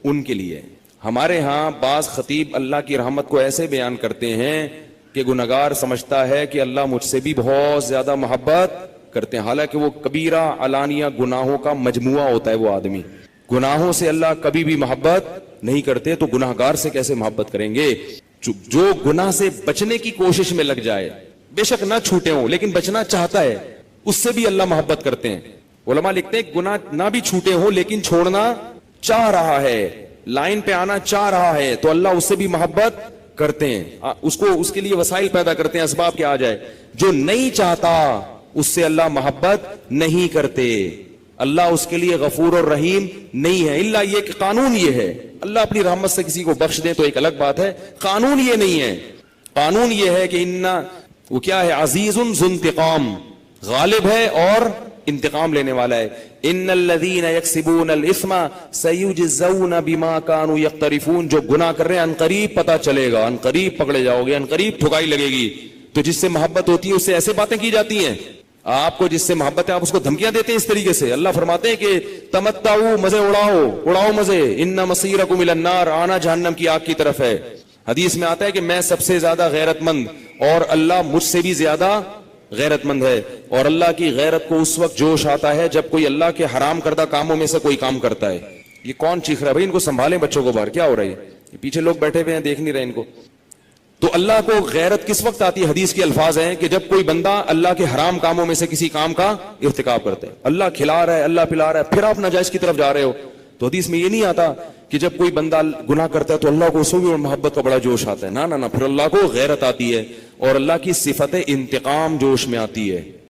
ان کے لیے. ہمارے ہاں بعض خطیب اللہ کی رحمت کو ایسے بیان کرتے ہیں کہ گناہگار سمجھتا ہے کہ اللہ مجھ سے بھی بہت زیادہ محبت کرتے ہیں، حالانکہ وہ کبیرہ علانیہ گناہوں کا مجموعہ ہوتا ہے. وہ آدمی گناہوں سے اللہ کبھی بھی محبت نہیں کرتے، تو گناہگار سے کیسے محبت کریں گے؟ جو گناہ سے بچنے کی کوشش میں لگ جائے، بے شک نہ چھوٹے ہوں لیکن بچنا چاہتا ہے، اس سے بھی اللہ محبت کرتے ہیں. علماء لکھتے ہیں گناہ نہ بھی چھوٹے ہوں لیکن چھوڑنا چاہ رہا ہے، لائن پہ آنا چاہ رہا ہے، تو اللہ اس سے بھی محبت کرتے ہیں، اس کے لیے وسائل پیدا کرتے ہیں، اسباب کے آ جائے. جو نہیں چاہتا اس سے اللہ محبت نہیں کرتے. اللہ اس کے لیے غفور اور رحیم نہیں ہے. الا یہ کہ قانون یہ ہے، اللہ اپنی رحمت سے کسی کو بخش دے تو ایک الگ بات ہے، قانون یہ نہیں ہے. قانون یہ ہے کہ وہ کیا ہے؟ عزیز ذو انتقام، غالب ہے اور انتقام لینے والا ہے. ان الذين يكسبون الاثم سيجزون بما كانوا يقترفون. جو گناہ کر رہے ہیں عنقریب پتہ چلے گا، عنقریب پکڑے جاؤ گے، عنقریب ٹھکائی لگے گی. تو جس سے محبت ہوتی ہے اس سے ایسے باتیں کی جاتی ہیں. آپ کو جس سے محبت ہے آپ اس کو دھمکیاں دیتے ہیں اس طریقے سے. اللہ فرماتے ہیں کہ تمتعوا، مزے اڑاؤ مزے، ان مصیرکم الی النار، آنا جہنم کی آگ کی طرف ہے. حدیث میں آتا ہے کہ میں سب سے زیادہ غیرت مند اور اللہ مجھ سے بھی زیادہ غیرت مند ہے. اور اللہ کی غیرت کو اس وقت جوش آتا ہے جب کوئی اللہ کے حرام کردہ کاموں میں سے کوئی کام کرتا ہے. یہ کون چیخ رہا ہے بھائی؟ ان کو سنبھالیں بچوں کو باہر، کیا ہو رہا ہے؟ یہ پیچھے لوگ بیٹھے ہوئے ہیں دیکھ نہیں رہے ان کو. تو اللہ کو غیرت کس وقت آتی ہے؟ حدیث کے الفاظ ہیں کہ جب کوئی بندہ اللہ کے حرام کاموں میں سے کسی کام کا ارتکاب کرتا ہے. اللہ کھلا رہا ہے، اللہ پلا رہا ہے، پھر آپ ناجائز کی طرف جا رہے ہو. تو حدیث میں یہ نہیں آتا کہ جب کوئی بندہ گناہ کرتا ہے تو اللہ کو اس میں بھی محبت کا بڑا جوش آتا ہے. نہ نہ نہ، پھر اللہ کو غیرت آتی ہے اور اللہ کی صفت انتقام جوش میں آتی ہے.